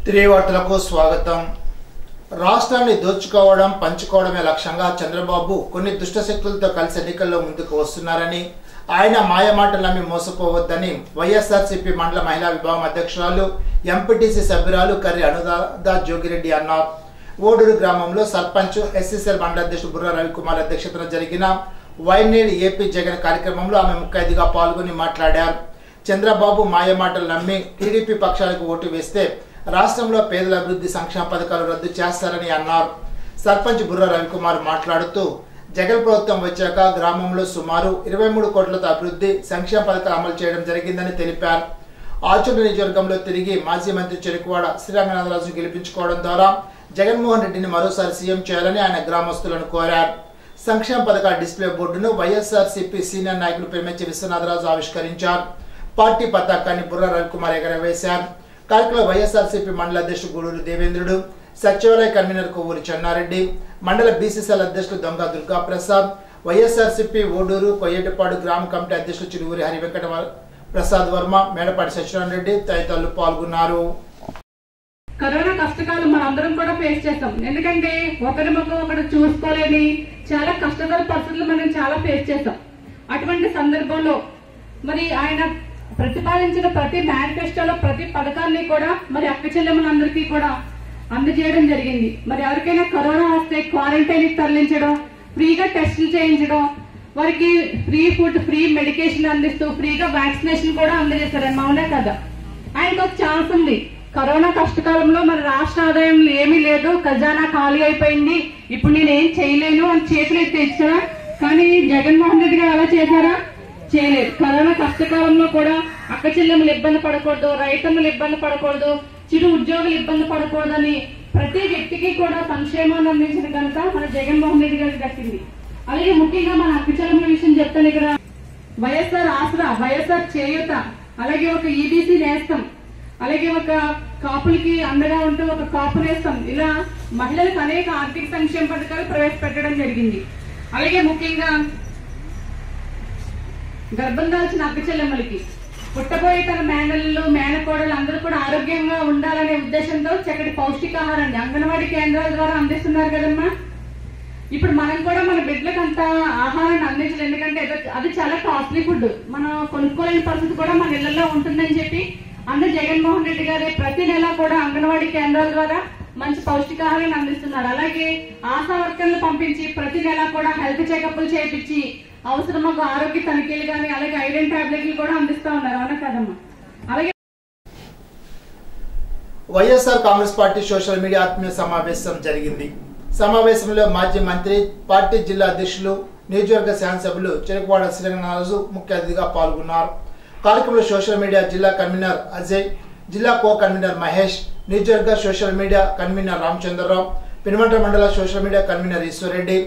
తిరిగివార్తలకు స్వాగతం. రాష్ట్రాన్ని దోచుకోవడం పంచుకోవడమే లక్ష్యంగా చంద్రబాబు కొన్ని దుష్టశక్తులతో కలిసి ఎన్నికల్లో ముందుకు వస్తున్నారని, ఆయన మాయమాటలు నమ్మి మోసపోవద్దని వైఎస్ఆర్సీపీ మండల మహిళా విభాగం అధ్యక్షురాలు ఎంపీటీసీ సభ్యురాలు కర్రి అనురాధ జోగిరెడ్డి అన్నారు. ఓడూరు గ్రామంలో సర్పంచ్ ఎస్సీసీఎల్ మండల అధ్యక్షుడు బుర్రా రవికుమార్ అధ్యక్షతన జరిగిన వైనేడ్ ఏపీ జగన్ కార్యక్రమంలో ఆమె ముఖ్య అతిథిగా పాల్గొని మాట్లాడారు. చంద్రబాబు మాయమాటలు నమ్మి టీడీపీ పక్షాలకు ఓటు వేస్తే రాష్ట్రంలో పేదల అభివృద్ధి సంక్షేమ పథకాలు రద్దు చేస్తారని అన్నారు. సర్పంచ్ బుర్రా రవికుమార్ మాట్లాడుతూ, జగన్ ప్రభుత్వం వచ్చాక గ్రామంలో సుమారు 23 కోట్లతో అభివృద్ధి సంక్షేమ పథకాలు అమలు చేయడం జరిగిందని తెలిపారు. ఆచూరు నియోజకవర్గంలో తిరిగి మాజీ మంత్రి చెరుకువాడ శ్రీరంగనాథరాజును గెలిపించుకోవడం ద్వారా జగన్మోహన్ రెడ్డిని మరోసారి సీఎం చేయాలని ఆయన గ్రామస్తులను కోరారు. సంక్షేమ పథకాల డిస్ప్లే బోర్డును వైఎస్ఆర్సీపీ సీనియర్ నాయకులు పెరిమెచ్చి విశ్వనాథరాజు ఆవిష్కరించారు. పార్టీ పతాకాన్ని బుర్రా రవికుమార్ ఎగరవేశారు. కార్యక్రమంలో వైఎస్ఆర్సీపీ మండల అధ్యక్షుడు గూడూరు దేవేంద్రుడు, సచివాలయ కన్వీనర్ కొవ్వూరి చెన్నారెడ్డి, మండల బీసీసీఎల్ అధ్యక్షులు దొంగ దుర్గాప్రసాద్, వైఎస్ఆర్సీపీ ఓడూరు కొయ్యేటపాడు గ్రామ కమిటీ అధ్యక్షులు చిరువురి హరివెంకట ప్రసాద్ వర్మ, మేడపాటి సత్యనారాయణ రెడ్డి తదితరులు పాల్గొన్నారు. కరోనా కష్టకాలం మనందరం కూడా ఫేస్ చేస్తాం. ఎందుకంటే ఒకరి ముఖం ఒకరు చూసుకోలేని చాలా కష్టకర పరిస్థితులు మనం చాలా ఫేస్ చేస్తాం. అటువంటి సందర్భంలో మరి ఆయన ప్రతిపాదించిన ప్రతి మేనిఫెస్టోలో ప్రతి పథకాన్ని కూడా మరి అక్క చెల్లెమ్మలందరికీ కూడా అందజేయడం జరిగింది. మరి ఎవరికైనా కరోనా వస్తే క్వారంటైన్ తరలించడం, ఫ్రీగా టెస్టులు చేయించడం, వారికి ఫ్రీ ఫుడ్, ఫ్రీ మెడికేషన్ అందిస్తూ ఫ్రీగా వ్యాక్సినేషన్ కూడా అందజేశారని అవునా కదా. ఆయనకు ఒక ఛాన్స్ ఉంది. కరోనా కష్టకాలంలో మన రాష్ట్ర ఆదాయం ఏమీ లేదు, ఖజానా ఖాళీ అయిపోయింది, ఇప్పుడు నేనేం చేయలేను అని చేతులు ఎత్తి ఇచ్చారా. కానీ జగన్మోహన్ రెడ్డి గారు ఎలా చేశారా? చేయలేదు. కరోనా కష్టకాలంలో కూడా అక్క చెల్లెమ్మలు ఇబ్బంది పడకూడదు, రైతన్నలు ఇబ్బంది పడకూడదు, చిరు ఉద్యోగులు ఇబ్బంది పడకూడదు అని ప్రతి వ్యక్తికి కూడా సంక్షేమాన్ని అందించిన కనుక మన జగన్మోహన్ రెడ్డి గారికి దక్కింది. అలాగే ముఖ్యంగా మన అక్క చెల్లెమ్మల విషయం చెప్తాను. ఇక్కడ వైఎస్ఆర్ ఆసరా, వైఎస్ఆర్ చేయూత, అలాగే ఒక ఈబీసీ నేస్తం, అలాగే ఒక కాపులకి అండగా ఉంటూ ఒక కాపు నేస్తం, ఇలా మహిళలకు అనేక ఆర్థిక సంక్షేమ పథకాలు ప్రవేశపెట్టడం జరిగింది. అలాగే ముఖ్యంగా గర్భం దాల్చిన అక్క చెల్లెమ్మలకి పుట్టబోయే తన మేనల్లు మేనకోడలు అందరూ కూడా ఆరోగ్యంగా ఉండాలనే ఉద్దేశంతో చక్కటి పౌష్టికాహారాన్ని అంగన్వాడీ కేంద్రాల ద్వారా అందిస్తున్నారు కదమ్మా. ఇప్పుడు మనం కూడా మన బిడ్డలకు అంత ఆహారాన్ని అందించాలి. ఎందుకంటే అది చాలా కాస్ట్లీ ఫుడ్, మనం కొనుక్కోలేని పరిస్థితి కూడా మన ఇళ్లలో ఉంటుందని చెప్పి అందరూ జగన్మోహన్ రెడ్డి గారి ప్రతి నెల కూడా అంగన్వాడీ కేంద్రాల ద్వారా మంచి పౌష్టికాహారాన్ని అందిస్తున్నారు. అలాగే ఆశా వర్కర్లు పంపించి ప్రతి నెల కూడా హెల్త్ చెకప్లు చేయించి అవసరమో ఆరోగ్య తనిఖీలు కానీ అలాగే ఐరన్ టాబ్లెట్లు కూడా అందిస్తా ఉన్నారు. అవునా కదమ్మా. అలాగే YSR Congress party social media ఆత్మీయ సమావేశం జరిగింది. సమావేశంలో మాజీ మంత్రి, పార్టీ జిల్లా అధ్యక్షులు, నియోజకవర్గ శాసనసభ్యులు చెరుకువాడ శ్రీరంగనాథరాజు ముఖ్య అతిథిగా పాల్గొన్నారు. కార్యక్రమంలో సోషల్ మీడియా జిల్లా కన్వీనర్ అజయ్, జిల్లా కో కన్వీనర్ మహేష్, నియోజకవర్గ social media convener Ramachandrarao, Penumantra మండల social media convener Eswarreddy,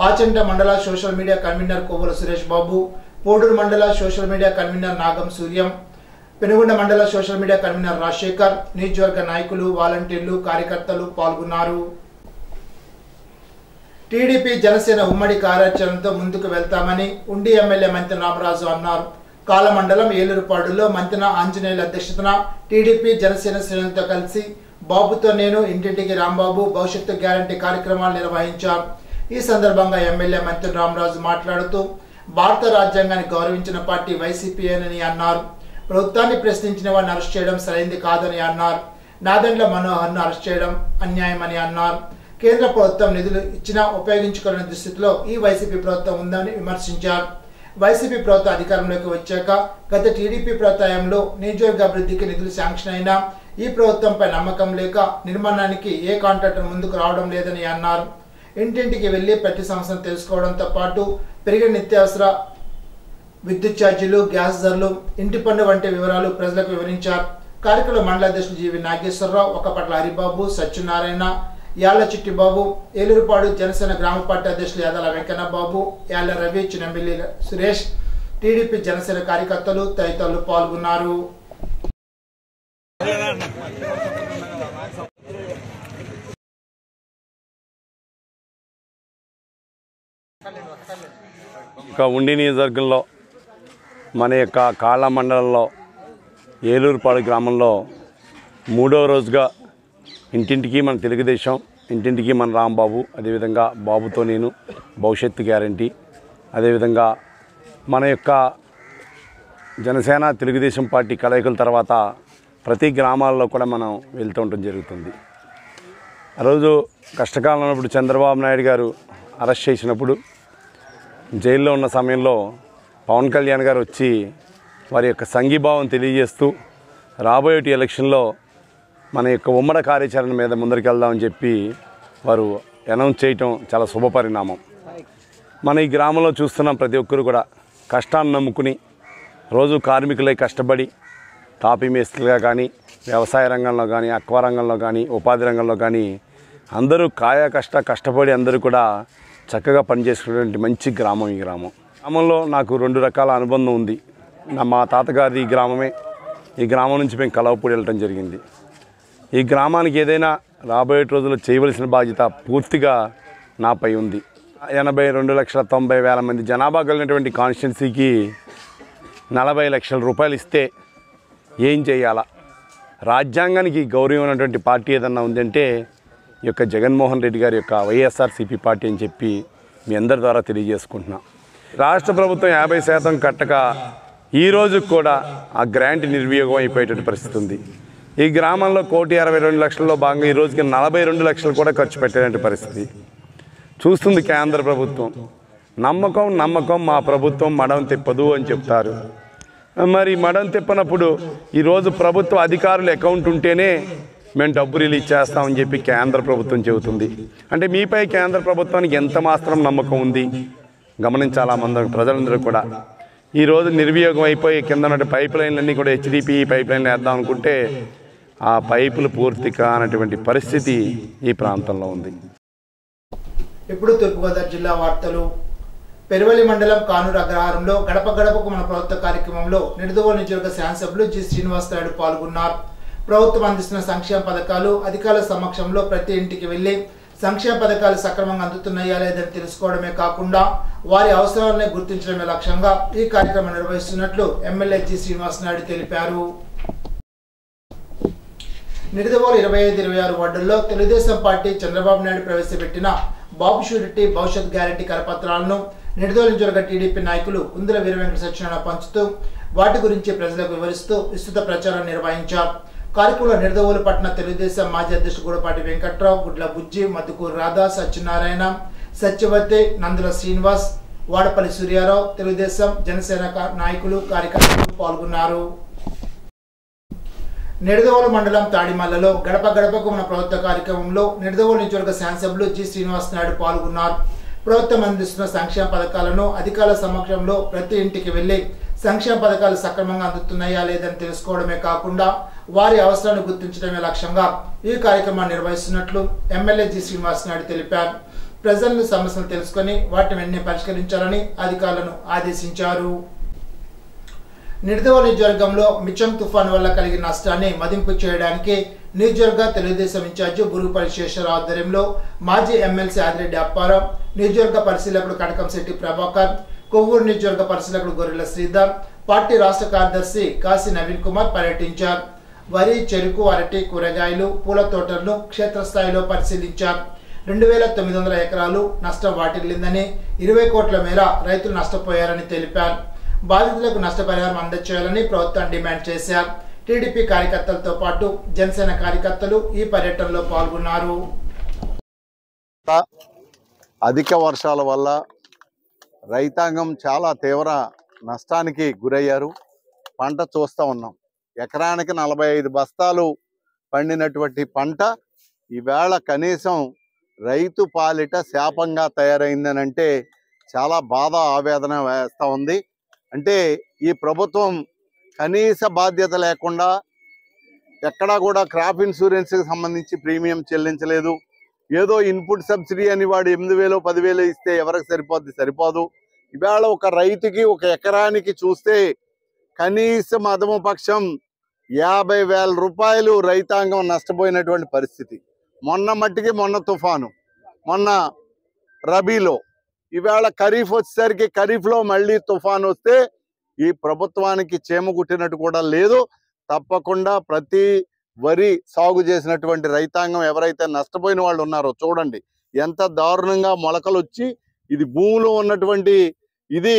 Achanta మండల social media convener Kovvuru Suresh Babu, Poduru మండల social media convener Nagam Suryam, Penugonda మండల సోషల్ మీడియా కన్వీనర్ రాజశేఖర్, నియోజకవర్గ నాయకులు, వాలంటీర్లు, కార్యకర్తలు పాల్గొన్నారు. టీడీపీ జనసేన ఉమ్మడి కార్యాచరణతో ముందుకు వెళ్తామని ఉండి ఎమ్మెల్యే మంతెన రామరాజు అన్నారు. కాలమండలం ఏలూరుపాడులో మంతెన ఆంజనేయుల అధ్యక్షతన టీడీపీ జనసేన శ్రేణులతో కలిసి బాబుతో నేను, ఇంటింటికి రాంబాబు, భవిష్యత్తు గ్యారంటీ కార్యక్రమాలు నిర్వహించారు. ఈ సందర్భంగా ఎమ్మెల్యే మంతెన రామరాజు మాట్లాడుతూ, భారత రాజ్యాంగాన్ని గౌరవించిన పార్టీ వైసీపీయేనని అన్నారు. ప్రభుత్వాన్ని ప్రశ్నించిన వారిని అరెస్ట్ చేయడం సరైంది కాదని అన్నారు. నాదెండ్ల మనోహర్ను అరెస్ట్ చేయడం అన్యాయమని అన్నారు. కేంద్ర ప్రభుత్వం నిధులు ఇచ్చినా ఉపయోగించుకోలేని దుస్థితిలో ఈ వైసీపీ ప్రభుత్వం ఉందని విమర్శించారు. వైసీపీ ప్రభుత్వం అధికారంలోకి వచ్చాక గత టీడీపీ ప్రభుత్వంలో నియోజకవర్గ అభివృద్ధికి నిధులు శాంక్షన్ అయినా ఈ ప్రభుత్వంపై నమ్మకం లేక నిర్మాణానికి ఏ కాంట్రాక్టర్ ముందుకు రావడం లేదని అన్నారు. ఇంటింటికి వెళ్లి ప్రతి సంవత్సరం తెలుసుకోవడంతో పాటు పెరిగిన నిత్యావసర విద్యుత్ ఛార్జీలు, గ్యాస్ ధరలు, ఇంటి పన్ను వంటి వివరాలు ప్రజలకు వివరించారు. కార్యక్రమంలో మండల అధ్యక్షులు జీవి నాగేశ్వరరావు, ఒకపట్ల హరిబాబు, సత్యనారాయణ, యాళ్ల చిట్టిబాబు, ఏలూరుపాడు జనసేన గ్రామ పార్టీ అధ్యక్షులు యాదల వెంకన్నబాబు, యాళ్ల రవి, చిన్నమిల్లి సురేష్, టీడీపీ జనసేన కార్యకర్తలు తదితరులు పాల్గొన్నారు. ఉండి నియోజకవర్గంలో మన యొక్క కాళ్ళ మండలంలో ఏలూరుపాడు గ్రామంలో 3వ రోజుగా ఇంటింటికి మన తెలుగుదేశం, ఇంటింటికి మన రాంబాబు, అదేవిధంగా బాబుతో నేను, భవిష్యత్తు గ్యారంటీ, అదేవిధంగా మన యొక్క జనసేన తెలుగుదేశం పార్టీ కలయికల తర్వాత ప్రతి గ్రామాల్లో కూడా మనం వెళ్తూ ఉండటం జరుగుతుంది. ఆ రోజు కష్టకాలం ఉన్నప్పుడు చంద్రబాబు నాయుడు గారు అరెస్ట్ చేసినప్పుడు జైల్లో ఉన్న సమయంలో పవన్ కళ్యాణ్ గారు వచ్చి వారి యొక్క సంఘీభావం తెలియజేస్తూ రాబోయే ఎలక్షన్లో మన యొక్క ఉమ్మడి కార్యాచరణ మీద ముందరికెళ్దామని చెప్పి వారు అనౌన్స్ చేయటం చాలా శుభపరిణామం. మన ఈ గ్రామంలో చూస్తున్నాం, ప్రతి ఒక్కరు కూడా కష్టాన్ని నమ్ముకుని రోజు కార్మికులై కష్టపడి తాపీ మేస్త్రులుగా కానీ, వ్యవసాయ రంగంలో కానీ, అక్వా రంగంలో కానీ, ఉపాధి రంగంలో కానీ అందరూ కష్టపడి అందరూ కూడా చక్కగా పనిచేసుకునేటువంటి మంచి గ్రామం ఈ గ్రామం. గ్రామంలో నాకు 2 రకాల అనుబంధం ఉంది. మా తాతగారి ఈ గ్రామమే. ఈ గ్రామం నుంచి మేము కలవపూడి వెళ్ళటం జరిగింది. ఈ గ్రామానికి ఏదైనా రాబోయే రోజుల్లో చేయవలసిన బాధ్యత పూర్తిగా నాపై ఉంది. 82,90,000 మంది జనాభా కలిగినటువంటి కాన్స్టిట్యున్సీకి 40 లక్షల రూపాయలు ఇస్తే ఏం చేయాలా? రాజ్యాంగానికి గౌరవం ఉన్నటువంటి పార్టీ ఏదన్నా ఉందంటే ఈ యొక్క జగన్మోహన్ రెడ్డి గారి యొక్క వైఎస్ఆర్సీపీ పార్టీ అని చెప్పి మీ అందరి ద్వారా తెలియజేసుకుంటున్నా. రాష్ట్ర ప్రభుత్వం 50% కట్టక ఈ రోజు కూడా ఆ గ్రాంట్ నిర్వియోగం అయిపోయేటువంటి పరిస్థితి ఉంది. ఈ గ్రామంలో 1,62,00,000లో భాగంగా ఈ రోజుకి 42 లక్షలు కూడా ఖర్చు పెట్టేటువంటి పరిస్థితి చూస్తుంది కేంద్ర ప్రభుత్వం. నమ్మకం మా ప్రభుత్వం మడం తిప్పదు అని చెప్తారు. మరి మడం తిప్పనప్పుడు ఈరోజు ప్రభుత్వ అధికారులు అకౌంట్ ఉంటేనే మేము డబ్బు రిలీజ్ చేస్తామని చెప్పి కేంద్ర ప్రభుత్వం చెబుతుంది. అంటే మీపై కేంద్ర ప్రభుత్వానికి ఎంత మాత్రం నమ్మకం ఉంది గమనించాలా మంది ప్రజలందరూ కూడా. ఈరోజు నిర్వియోగం అయిపోయి కింద ఉన్న పైప్ లైన్లన్నీ కూడా హెచ్డిపి పైప్ లైన్లు వేద్దాం అనుకుంటే ఆ పైపులు పూర్తి కానటువంటి పరిస్థితి ఈ ప్రాంతంలో ఉంది. ఇప్పుడు తూర్పుగోదావరి జిల్లా వార్తలు. పెరువలి మండలం కానూరు అగ్రహారంలో గడప గడపకు మన ప్రభుత్వ కార్యక్రమంలో నిడదవోలు నియోజకవర్గ శాసనసభ్యులు జి శ్రీనివాస్ నాయుడు పాల్గొన్నారు. ప్రభుత్వం అందిస్తున్న సంక్షేమ పథకాలు అధికారుల సమక్షంలో ప్రతి ఇంటికి వెళ్లి సంక్షేమ పథకాలు సక్రమంగా అందుతున్నాయా లేదని తెలుసుకోవడమే కాకుండా వారి అవసరాలను గుర్తించడమే లక్ష్యంగా ఈ కార్యక్రమం నిర్వహిస్తున్నట్లు ఎమ్మెల్యే జి శ్రీనివాస్ నాయుడు తెలిపారు. నిడదవోలు 25-26 వార్డుల్లో తెలుగుదేశం పార్టీ చంద్రబాబు నాయుడు ప్రవేశపెట్టిన బాబు షూరిటీ భవిష్యత్ గ్యారంటీ కరపత్రాలను నిడదవోలు నియోజకవర్గ టీడీపీ నాయకులు కుందుల వీర వెంకట సత్యనారాయణ పంచుతూ వాటి గురించి ప్రజలకు వివరిస్తూ విస్తృత ప్రచారం నిర్వహించారు. కార్యక్రమంలో నిడదవోలు పట్టణ తెలుగుదేశం మాజీ అధ్యక్షుడు గూడపాటి వెంకట్రావు, గుడ్ల బుజ్జి, మధుకూరు రాధా, సత్యనారాయణ, సత్యవతి, నందుల శ్రీనివాస్, వాడపల్లి సూర్యారావు, తెలుగుదేశం జనసేన నాయకులు కార్యకర్తలు పాల్గొన్నారు. నిడదవోలు మండలం తాడిమల్లలో గడప గడపకు మన ప్రభుత్వ కార్యక్రమంలో నిడదవోలు నియోజకవర్గ శాసనసభ్యులు జి శ్రీనివాస్ నాయుడు పాల్గొన్నారు. ప్రభుత్వం అందిస్తున్న సంక్షేమ పథకాలను అధికారుల సమక్షంలో ప్రతి ఇంటికి వెళ్లి సంక్షేమ పథకాలు సక్రమంగా అందుతున్నాయా లేదని తెలుసుకోవడమే కాకుండా వారి అవసరాలను గుర్తించడమే లక్ష్యంగా ఈ కార్యక్రమాన్ని నిర్వహిస్తున్నట్లు ఎమ్మెల్యే జి శ్రీనివాస్ నాయుడు తెలిపారు. ప్రజల సమస్యలు తెలుసుకుని వాటిని వెంటనే పరిష్కరించాలని అధికారులను ఆదేశించారు. నిడదవోలు నియోజకవర్గంలో మిచంగ్ తుఫాను వల్ల కలిగిన నష్టాన్ని మదింపు చేయడానికి నియోజకవర్గ తెలుగుదేశం ఇన్ఛార్జి బురుగుపల్లి శేషరావు ఆధ్వర్యంలో మాజీ ఎమ్మెల్సీ ఆదిరెడ్డి అప్పారావు, నియోజకవర్గ పరిశీలకుడు కటకంశెట్టి ప్రభాకర్, కొవ్వూరు నియోజకవర్గ పరిశీలకుడు గొర్రెల శ్రీధర్, పార్టీ రాష్ట్ర కార్యదర్శి కాశీ నవీన్ కుమార్ పర్యటించారు. వరి, చెరుకు, అరటి, కూరగాయలు, పూల తోటలను క్షేత్రస్థాయిలో పరిశీలించారు. 2,900 ఎకరాలు నష్టం వాటిల్లిందని, 20 కోట్ల మేర రైతులు నష్టపోయారని తెలిపారు. బాధితులకు నష్టపరిహారం అందజేయాలని ప్రభుత్వం డిమాండ్ చేశారు. టీడీపీ కార్యకర్తలతో పాటు జనసేన కార్యకర్తలు ఈ పర్యటనలో పాల్గొన్నారు. అధిక వర్షాల వల్ల రైతాంగం చాలా తీవ్ర నష్టానికి గురయ్యారు. పంట చూస్తూ ఉన్నాం. ఎకరానికి 45 బస్తాలు పండినటువంటి పంట ఈవేళ కనీసం రైతు పాలిట శాపంగా తయారైందని అంటే చాలా బాధ, ఆవేదన వేస్తూ ఉంది. అంటే ఈ ప్రభుత్వం కనీస బాధ్యత లేకుండా ఎక్కడా కూడా క్రాప్ ఇన్సూరెన్స్కి సంబంధించి ప్రీమియం చెల్లించలేదు. ఏదో ఇన్పుట్ సబ్సిడీ అని వాడు 8,000 10,000 ఇస్తే ఎవరికి సరిపోదు. ఇవాళ ఒక రైతుకి ఒక ఎకరానికి చూస్తే కనీసం అదము పక్షం 50,000 రూపాయలు రైతాంగం నష్టపోయినటువంటి పరిస్థితి. మొన్న తుఫాను, మొన్న రబీలో, ఇవాళ ఖరీఫ్ వచ్చేసరికి ఖరీఫ్లో మళ్ళీ తుఫాను వస్తే ఈ ప్రభుత్వానికి చేమ కుట్టినట్టు కూడా లేదు. తప్పకుండా ప్రతి వరి సాగు చేసినటువంటి రైతాంగం ఎవరైతే నష్టపోయిన వాళ్ళు ఉన్నారో చూడండి ఎంత దారుణంగా మొలకలు వచ్చి, ఇది భూమిలో ఉన్నటువంటి ఇది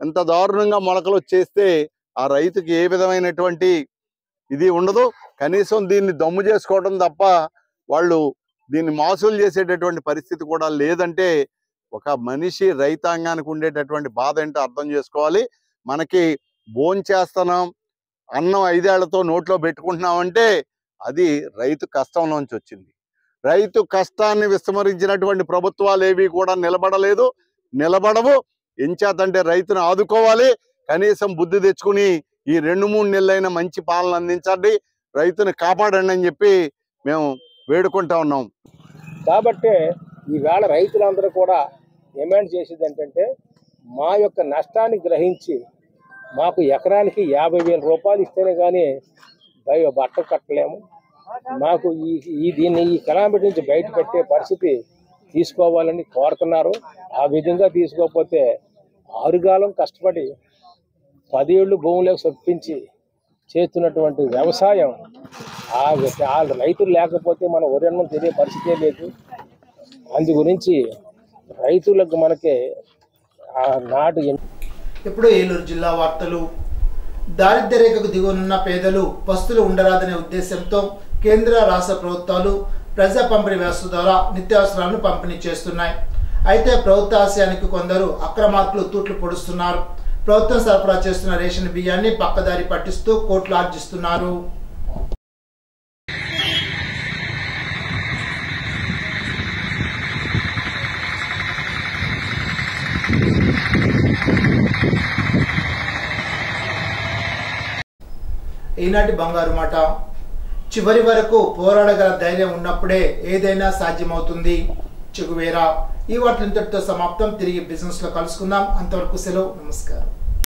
ఎంత దారుణంగా మొలకలు వచ్చేస్తే ఆ రైతుకి ఏ విధమైనటువంటి ఇది ఉండదు. కనీసం దీన్ని దమ్ము చేసుకోవడం తప్ప వాళ్ళు దీన్ని మాసులు చేసేటటువంటి పరిస్థితి కూడా లేదంటే ఒక మనిషి రైతాంగానికి ఉండేటటువంటి బాధ ఏంటో అర్థం చేసుకోవాలి. మనకి భోంచేస్తున్నాం, అన్నం 5 ఏళ్లతో నోట్లో పెట్టుకుంటున్నామంటే అది రైతు కష్టంలోంచి వచ్చింది. రైతు కష్టాన్ని విస్మరించినటువంటి ప్రభుత్వాలు ఏవి కూడా నిలబడవు. ఎంచేతంటే రైతును ఆదుకోవాలి. కనీసం బుద్ధి తెచ్చుకుని ఈ 2-3 నెలలైన మంచి పాలన అందించండి, రైతుని కాపాడండి అని చెప్పి మేము వేడుకుంటా ఉన్నాం. కాబట్టి ఈవేళ రైతులందరూ కూడా డిమాండ్ చేసేది ఏంటంటే మా యొక్క నష్టాన్ని గ్రహించి మాకు ఎకరానికి 50,000 రూపాయలు ఇస్తేనే కానీ బట్ట కట్టలేము. మాకు ఈ కలామిటీ నుంచి బయట పెట్టే పరిస్థితి తీసుకోవాలని కోరుతున్నారు. ఆ విధంగా తీసుకోకపోతే ఆరుగాలం కష్టపడి 10 ఏళ్ళు భూములకు చొప్పించి చేస్తున్నటువంటి వ్యవసాయం ఆ రైతులు లేకపోతే మన వరన్నం తినే పరిస్థితే లేదు. అందు గురించి రైతులకు మనకి నాటు. ఇప్పుడు ఏలూరు జిల్లా వార్తలు. దారిద్ర్య రేఖకు దిగువనున్న పేదలు పస్తులు ఉండరాదనే ఉద్దేశంతో కేంద్ర రాష్ట్ర ప్రభుత్వాలు ప్రజా పంపిణీ వ్యవస్థ ద్వారా నిత్యావసరాలను పంపిణీ చేస్తున్నాయి. అయితే ప్రభుత్వ ఆశయానికి కొందరు అక్రమార్కులు తూట్లు పొడుస్తున్నారు. ప్రభుత్వం సరఫరా చేస్తున్న రేషన్ బియ్యాన్ని పక్కదారి పట్టిస్తూ కోట్లు ఆర్జిస్తున్నారు. ఈనాటి బంగారు మాట. చివరి వరకు పోరాడగల ధైర్యం ఉన్నప్పుడే ఏదైనా సాధ్యమవుతుంది. చెగువేరా. ఈ వార్తలు ఇంతటితో సమాప్తం. తిరిగి బిజినెస్ లో కలుసుకుందాం. అంతవరకు సెలవు. నమస్కారం.